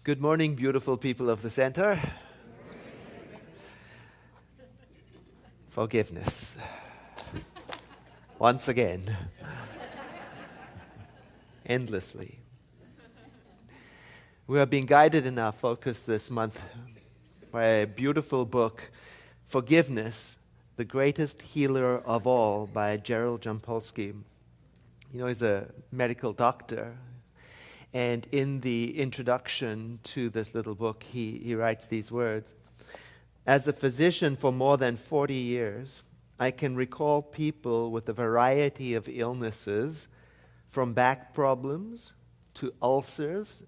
Good morning, beautiful people of the center. Forgiveness. Once again. Endlessly. We are being guided in our focus this month by a beautiful book, Forgiveness, the Greatest Healer of All, by Gerald Jampolsky. You know, he's a medical doctor. And in the introduction to this little book, he writes these words. As a physician for more than 40 years, I can recall people with a variety of illnesses, from back problems to ulcers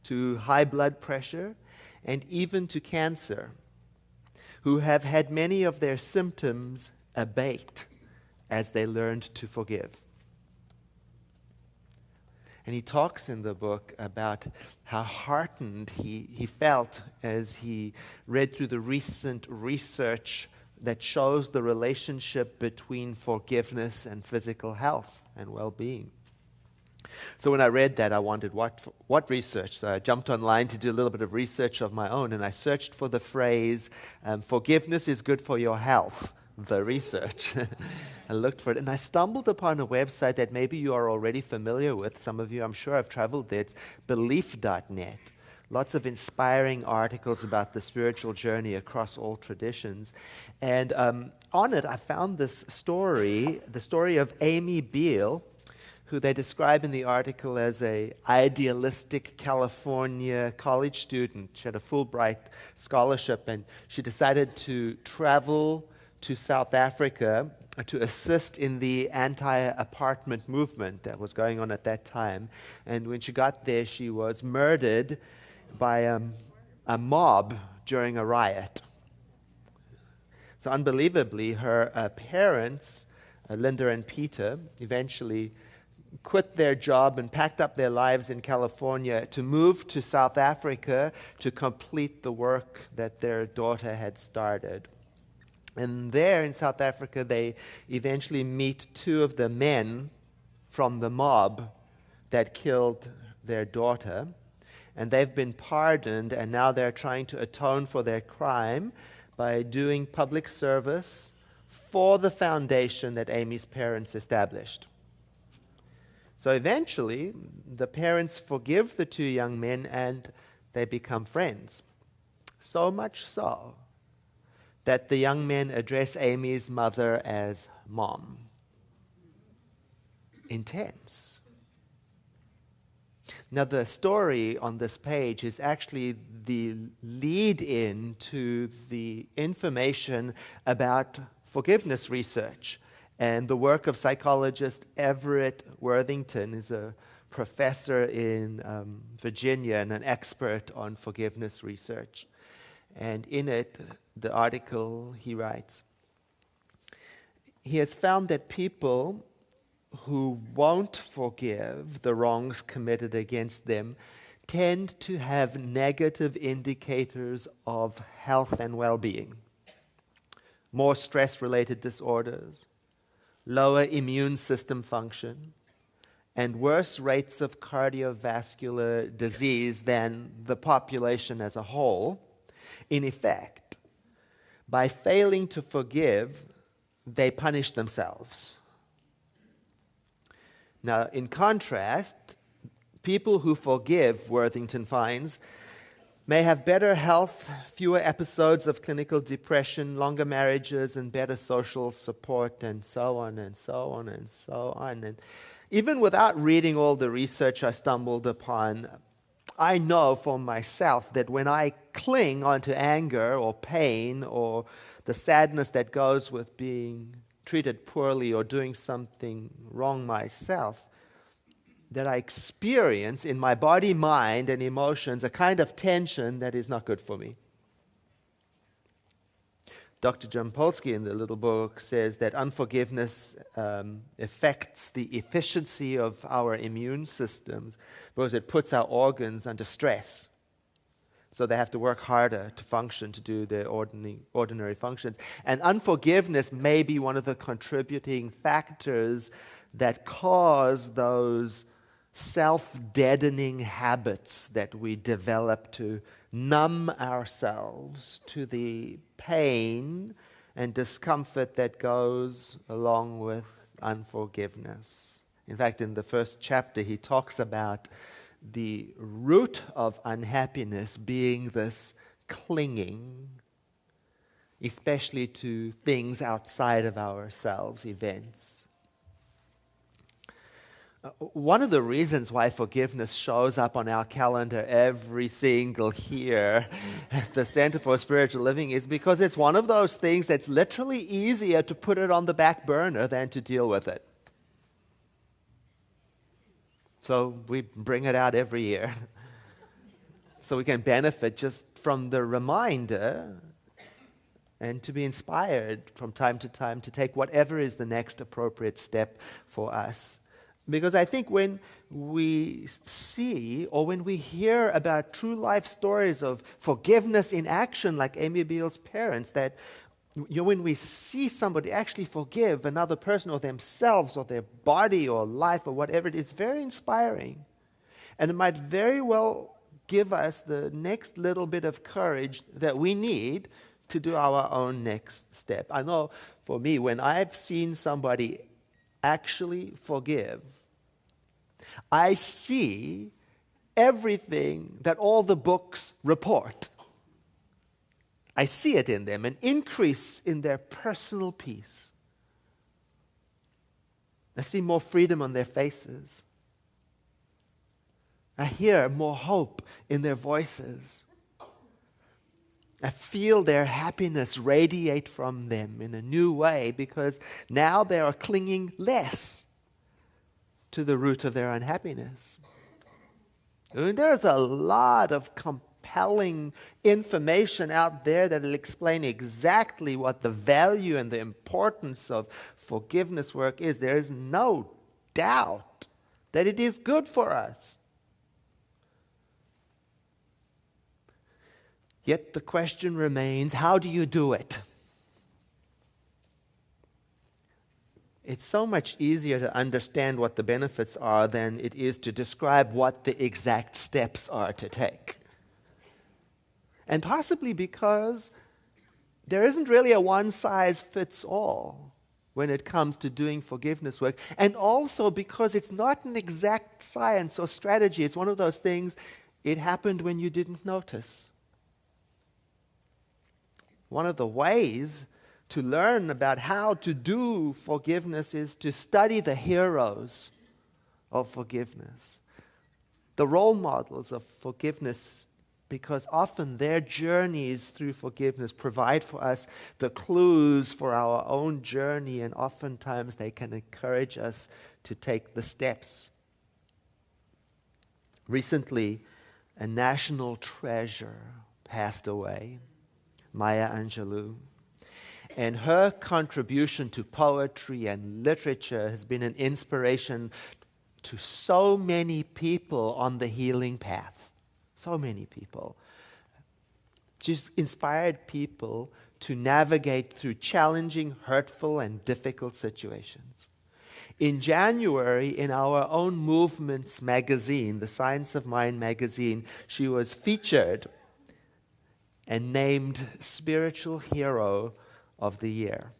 to high blood pressure and even to cancer, who have had many of their symptoms abate as they learned to forgive. And he talks in the book about how heartened he felt as he read through the recent research that shows the relationship between forgiveness and physical health and well-being. So when I read that, I wondered what research. So I jumped online to do a little bit of research of my own, and I searched for the phrase, forgiveness is good for your health. The research. I looked for it, and I stumbled upon a website that maybe you are already familiar with. Some of you, I'm sure, have traveled there. It's belief.net. Lots of inspiring articles about the spiritual journey across all traditions. And on it, I found this story, the story of Amy Beale, who they describe in the article as an idealistic California college student. She had a Fulbright scholarship, and she decided to travel to South Africa to assist in the anti-apartment movement that was going on at that time. And when she got there, she was murdered by a mob during a riot. So unbelievably, her parents, Linda and Peter, eventually quit their job and packed up their lives in California to move to South Africa to complete the work that their daughter had started. And there in South Africa, they eventually meet two of the men from the mob that killed their daughter. And they've been pardoned, and now they're trying to atone for their crime by doing public service for the foundation that Amy's parents established. So eventually, the parents forgive the two young men, and they become friends. So much so that the young men address Amy's mother as Mom. Intense. Now, the story on this page is actually the lead-in to the information about forgiveness research and the work of psychologist Everett Worthington, who's a professor in Virginia and an expert on forgiveness research. And in it, the article, he writes, he has found that people who won't forgive the wrongs committed against them tend to have negative indicators of health and well-being. More stress-related disorders, lower immune system function, and worse rates of cardiovascular disease than the population as a whole. In effect, by failing to forgive, they punish themselves. Now, in contrast, people who forgive, Worthington finds, may have better health, fewer episodes of clinical depression, longer marriages, and better social support, and so on and so on and so on. And even without reading all the research I stumbled upon, I know for myself that when I cling onto anger or pain or the sadness that goes with being treated poorly or doing something wrong myself, that I experience in my body, mind, and emotions a kind of tension that is not good for me. Dr. Jampolsky in the little book says that unforgiveness affects the efficiency of our immune systems because it puts our organs under stress. So they have to work harder to function, to do their ordinary functions. And unforgiveness may be one of the contributing factors that cause those self-deadening habits that we develop to numb ourselves to the pain and discomfort that goes along with unforgiveness. In fact, in the first chapter, he talks about the root of unhappiness being this clinging, especially to things outside of ourselves, events. One of the reasons why forgiveness shows up on our calendar every single year at the Center for Spiritual Living is because it's one of those things that's literally easier to put it on the back burner than to deal with it. So we bring it out every year so we can benefit just from the reminder and to be inspired from time to time to take whatever is the next appropriate step for us. Because I think when we see or when we hear about true life stories of forgiveness in action, like Amy Beale's parents, that when we see somebody actually forgive another person or themselves or their body or life or whatever, it's very inspiring. And it might very well give us the next little bit of courage that we need to do our own next step. I know for me, when I've seen somebody actually forgive, I see everything that all the books report. I see it in them, an increase in their personal peace. I see more freedom on their faces. I hear more hope in their voices. I feel their happiness radiate from them in a new way because now they are clinging less to the root of their unhappiness. I mean, there's a lot of compelling information out there that will explain exactly what the value and the importance of forgiveness work is. There is no doubt that it is good for us. Yet the question remains, how do you do it? It's so much easier to understand what the benefits are than it is to describe what the exact steps are to take. And possibly because there isn't really a one-size-fits-all when it comes to doing forgiveness work, and also because it's not an exact science or strategy. It's one of those things, it happened when you didn't notice. One of the ways to learn about how to do forgiveness is to study the heroes of forgiveness, the role models of forgiveness, because often their journeys through forgiveness provide for us the clues for our own journey, and oftentimes they can encourage us to take the steps. Recently, a national treasure passed away, Maya Angelou. And her contribution to poetry and literature has been an inspiration to so many people on the healing path. So many people. She's inspired people to navigate through challenging, hurtful, and difficult situations. In January, in our own movement's magazine, the Science of Mind magazine, she was featured and named Spiritual Hero of the Year.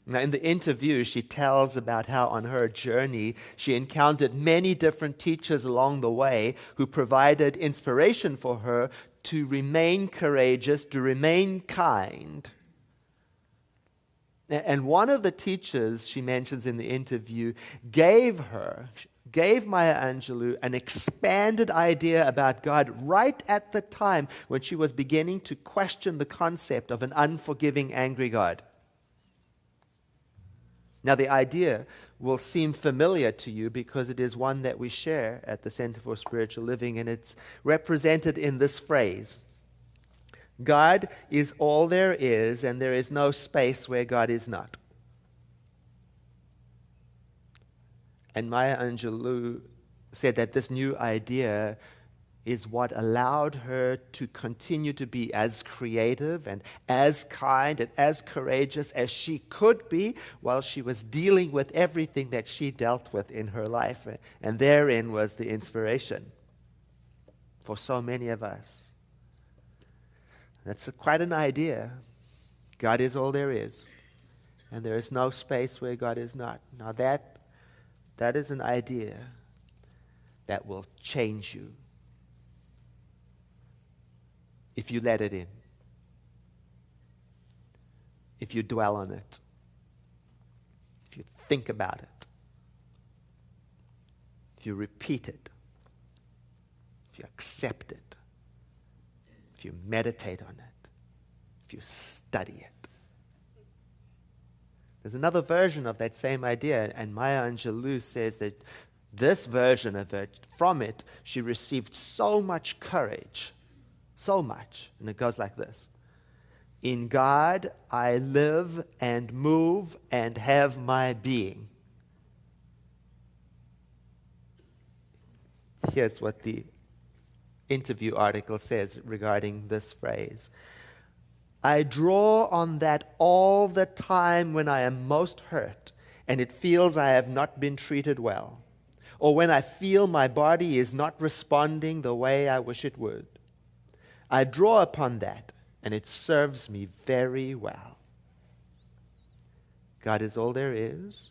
Now, in the interview, she tells about how on her journey she encountered many different teachers along the way who provided inspiration for her to remain courageous, to remain kind. And one of the teachers she mentions in the interview gave Maya Angelou an expanded idea about God right at the time when she was beginning to question the concept of an unforgiving, angry God. Now, the idea will seem familiar to you because it is one that we share at the Center for Spiritual Living, and it's represented in this phrase: God is all there is, and there is no space where God is not. And Maya Angelou said that this new idea is what allowed her to continue to be as creative and as kind and as courageous as she could be while she was dealing with everything that she dealt with in her life. And therein was the inspiration for so many of us. That's quite an idea. God is all there is, and there is no space where God is not. Now that is an idea that will change you if you let it in, if you dwell on it, if you think about it, if you repeat it, if you accept it, if you meditate on it, if you study it. There's another version of that same idea, and Maya Angelou says that this version of it, from it, she received so much courage. So much. And it goes like this. In God I live and move and have my being. Here's what the interview article says regarding this phrase. I draw on that all the time when I am most hurt and it feels I have not been treated well, or when I feel my body is not responding the way I wish it would. I draw upon that, and it serves me very well. God is all there is,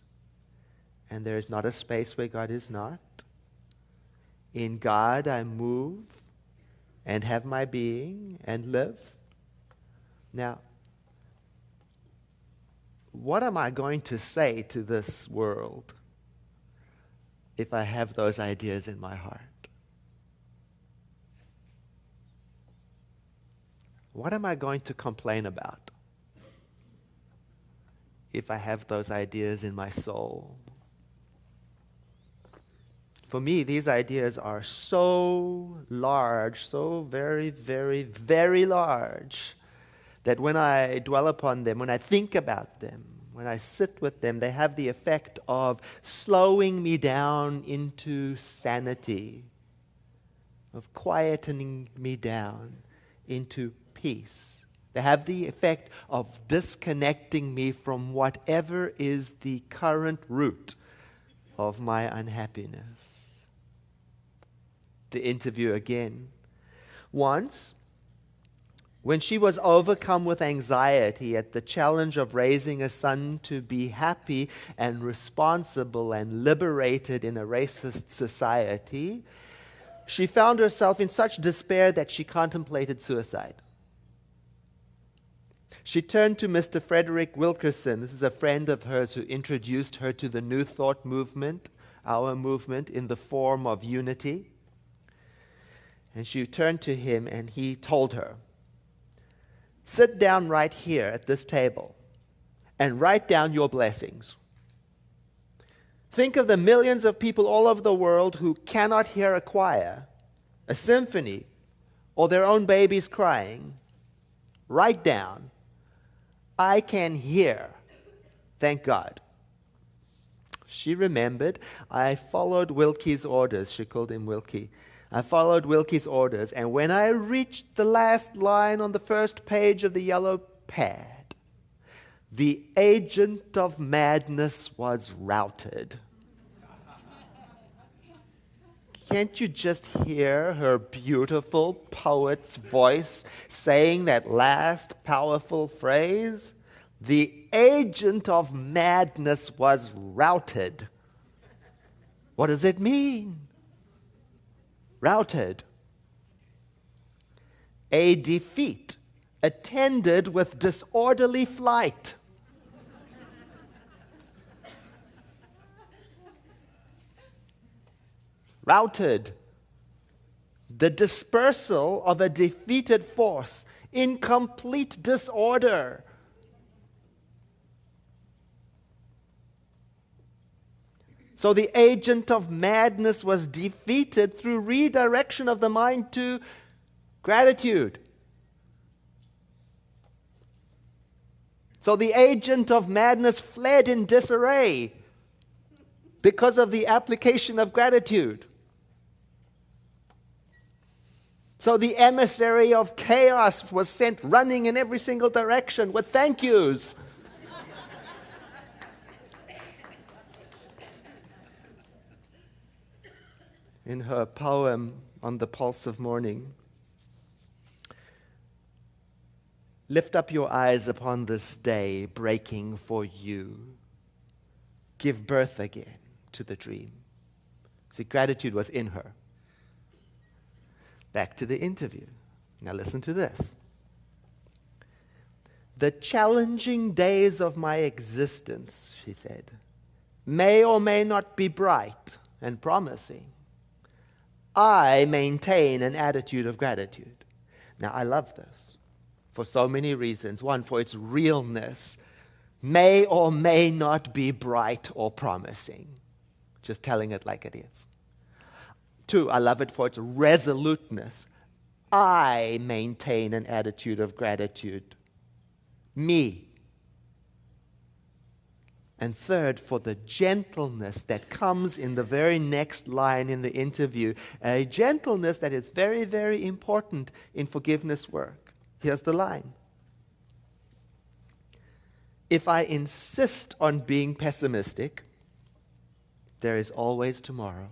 and there is not a space where God is not. In God I move and have my being and live. Now, what am I going to say to this world if I have those ideas in my heart? What am I going to complain about if I have those ideas in my soul? For me, these ideas are so large, so very, very, very large, that when I dwell upon them, when I think about them, when I sit with them, they have the effect of slowing me down into sanity, of quietening me down into peace. They have the effect of disconnecting me from whatever is the current root of my unhappiness. The interview again. Once, when she was overcome with anxiety at the challenge of raising a son to be happy and responsible and liberated in a racist society, she found herself in such despair that she contemplated suicide. She turned to Mr. Frederick Wilkerson. This is a friend of hers who introduced her to the New Thought movement, our movement, in the form of unity. And she turned to him and he told her, sit down right here at this table and write down your blessings. Think of the millions of people all over the world who cannot hear a choir, a symphony, or their own babies crying. Write down, I can hear, thank God. She remembered, I followed Wilkie's orders. She called him Wilkie. I followed Wilkie's orders, and when I reached the last line on the first page of the yellow pad, the agent of madness was routed. Can't you just hear her beautiful poet's voice saying that last powerful phrase? The agent of madness was routed. What does it mean? Routed. A defeat attended with disorderly flight. Routed. The dispersal of a defeated force in complete disorder. So the agent of madness was defeated through redirection of the mind to gratitude. So the agent of madness fled in disarray because of the application of gratitude. So the emissary of chaos was sent running in every single direction with thank yous. In her poem On the Pulse of Morning, lift up your eyes upon this day breaking for you. Give birth again to the dream. See, gratitude was in her. Back to the interview. Now listen to this. The challenging days of my existence, she said, may or may not be bright and promising. I maintain an attitude of gratitude. Now, I love this for so many reasons. One, for its realness. May or may not be bright or promising. Just telling it like it is. Two, I love it for its resoluteness. I maintain an attitude of gratitude. Me. And third, for the gentleness that comes in the very next line in the interview, a gentleness that is very, very important in forgiveness work. Here's the line. If I insist on being pessimistic, there is always tomorrow.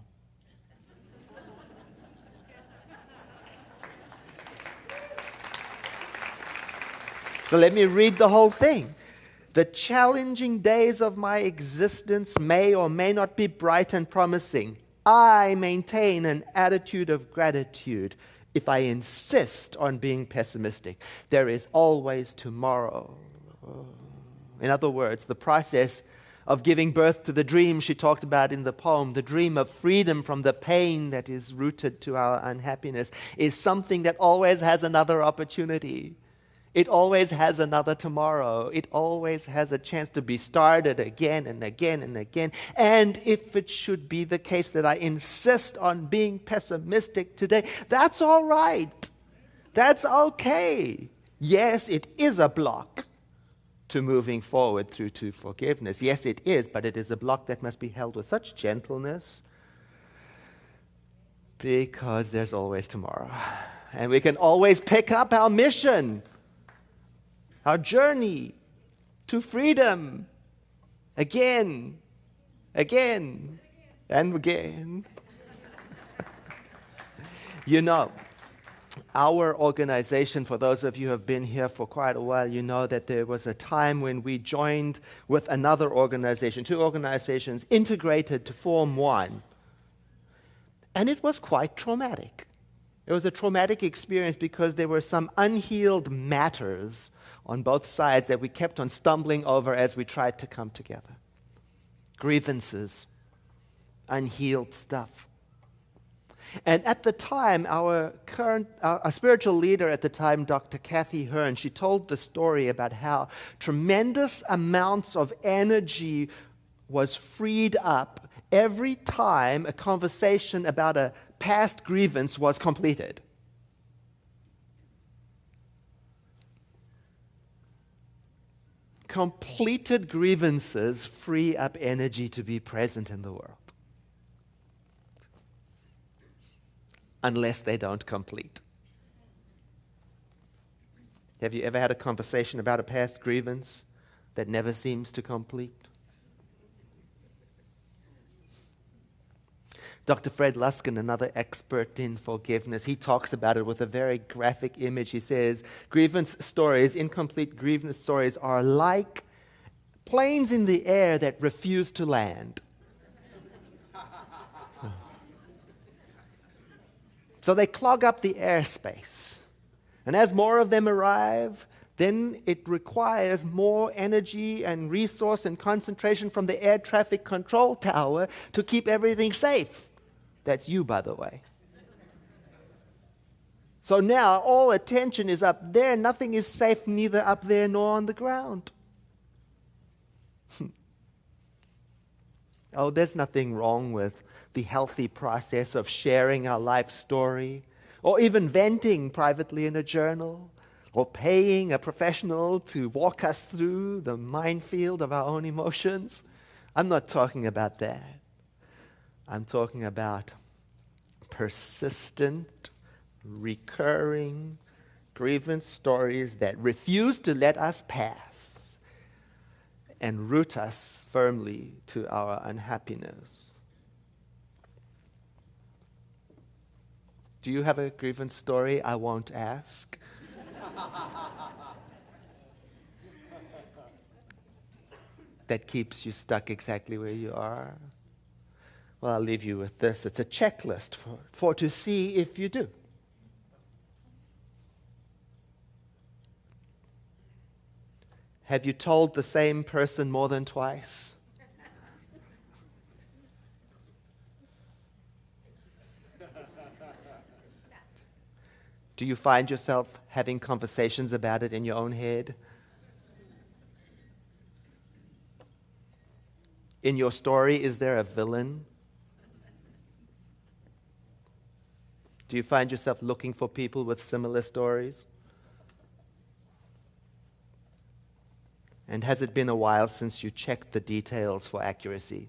So let me read the whole thing. The challenging days of my existence may or may not be bright and promising. I maintain an attitude of gratitude. If I insist on being pessimistic, there is always tomorrow. In other words, the process of giving birth to the dream she talked about in the poem, the dream of freedom from the pain that is rooted to our unhappiness, is something that always has another opportunity. It always has another tomorrow. It always has a chance to be started again and again and again. And if it should be the case that I insist on being pessimistic today, that's all right. That's okay. Yes, it is a block to moving forward through to forgiveness. Yes, it is, but it is a block that must be held with such gentleness because there's always tomorrow. And we can always pick up our mission, our journey to freedom again, and again. You know, our organization, for those of you who have been here for quite a while, you know that there was a time when we joined with another organization, two organizations integrated to form one. And it was quite traumatic. It was a traumatic experience because there were some unhealed matters on both sides that we kept on stumbling over as we tried to come together. Grievances, unhealed stuff. And at the time, our spiritual leader at the time, Dr. Kathy Hearn, she told the story about how tremendous amounts of energy was freed up every time a conversation about a past grievance was completed. Completed grievances free up energy to be present in the world. Unless they don't complete. Have you ever had a conversation about a past grievance that never seems to complete? Dr. Fred Luskin, another expert in forgiveness, he talks about it with a very graphic image. He says, grievance stories, incomplete grievance stories, are like planes in the air that refuse to land. So they clog up the airspace. And as more of them arrive, then it requires more energy and resource and concentration from the air traffic control tower to keep everything safe. That's you, by the way. So now all attention is up there. Nothing is safe neither up there nor on the ground. Oh, there's nothing wrong with the healthy process of sharing our life story, or even venting privately in a journal, or paying a professional to walk us through the minefield of our own emotions. I'm not talking about that. I'm talking about persistent, recurring grievance stories that refuse to let us pass and root us firmly to our unhappiness. Do you have a grievance story? I won't ask. That keeps you stuck exactly where you are? Well, I'll leave you with this. It's a checklist for to see if you do. Have you told the same person more than twice? Do you find yourself having conversations about it in your own head? In your story, is there a villain? Do you find yourself looking for people with similar stories? And has it been a while since you checked the details for accuracy?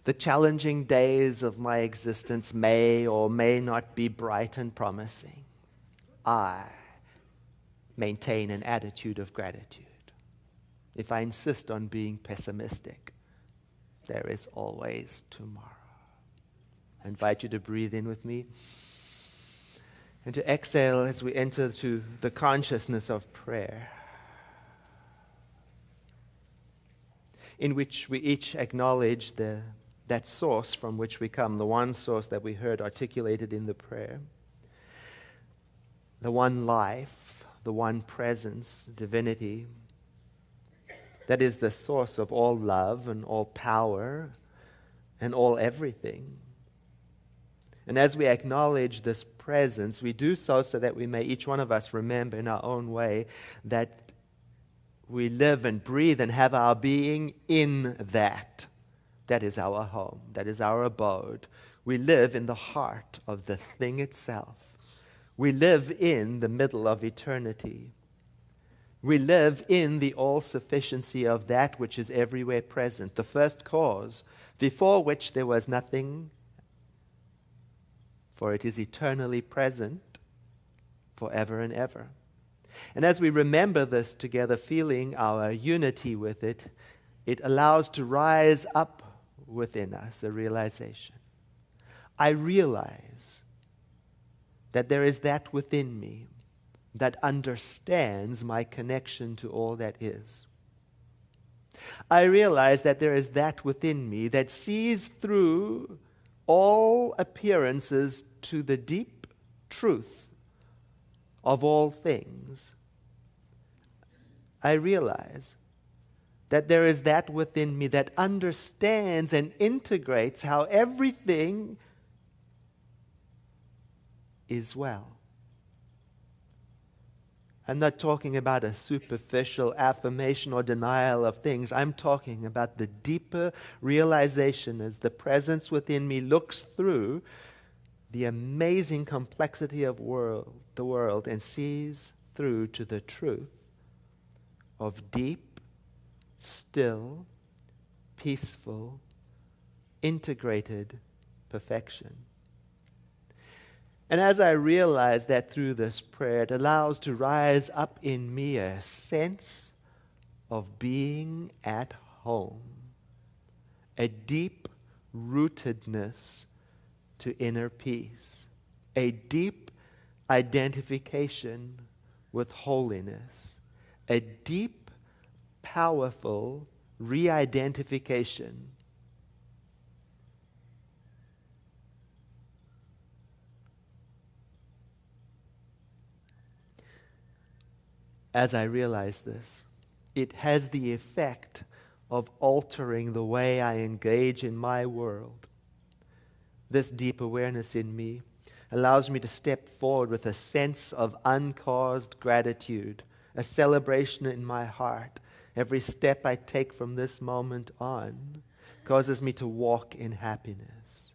The challenging days of my existence may or may not be bright and promising. I maintain an attitude of gratitude. If I insist on being pessimistic, there is always tomorrow. I invite you to breathe in with me and to exhale as we enter to the consciousness of prayer, in which we each acknowledge that source from which we come, the one source that we heard articulated in the prayer, the one life, the one presence, divinity, that is the source of all love and all power and all everything. And as we acknowledge this presence, we do so that we may, each one of us, remember in our own way that we live and breathe and have our being in that. That is our home. That is our abode. We live in the heart of the thing itself. We live in the middle of eternity. We live in the all-sufficiency of that which is everywhere present, the first cause, before which there was nothing, for it is eternally present forever and ever. And as we remember this together, feeling our unity with it, it allows to rise up within us a realization. I realize that there is that within me that understands my connection to all that is. I realize that there is that within me that sees through all appearances to the deep truth of all things. I realize that there is that within me that understands and integrates how everything is well. I'm not talking about a superficial affirmation or denial of things. I'm talking about the deeper realization as the presence within me looks through the amazing complexity of the world and sees through to the truth of deep, still, peaceful, integrated perfection. And as I realize that through this prayer, it allows to rise up in me a sense of being at home, a deep rootedness to inner peace, a deep identification with holiness, a deep, powerful re-identification as I realize this. It has the effect of altering the way I engage in my world. This deep awareness in me allows me to step forward with a sense of uncaused gratitude, a celebration in my heart. Every step I take from this moment on causes me to walk in happiness,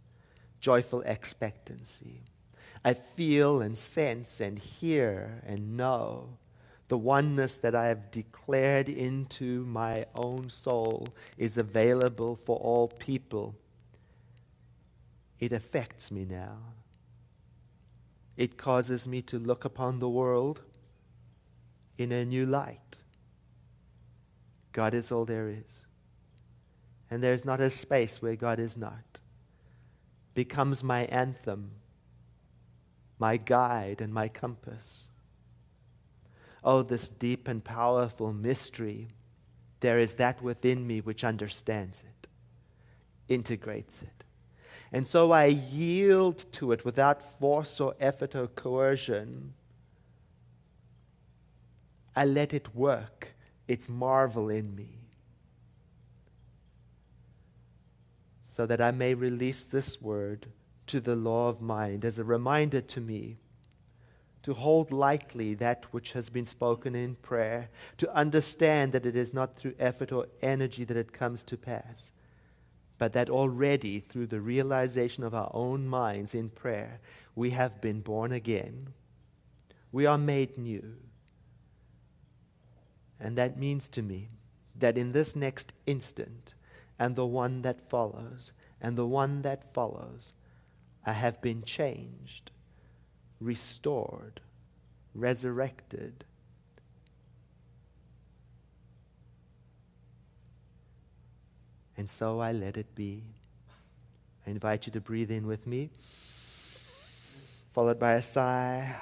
joyful expectancy. I feel and sense and hear and know the oneness that I have declared into my own soul is available for all people. It affects me now. It causes me to look upon the world in a new light. God is all there is. And there's not a space where God is not. Becomes my anthem, my guide and my compass. Oh, this deep and powerful mystery. There is that within me which understands it, integrates it. And so I yield to it without force or effort or coercion. I let it work its marvel in me, so that I may release this word to the law of mind as a reminder to me to hold lightly that which has been spoken in prayer, to understand that it is not through effort or energy that it comes to pass, but that already through the realization of our own minds in prayer, we have been born again. We are made new. And that means to me that in this next instant, and the one that follows, and the one that follows, I have been changed, restored, resurrected. And so I let it be. I invite you to breathe in with me, followed by a sigh.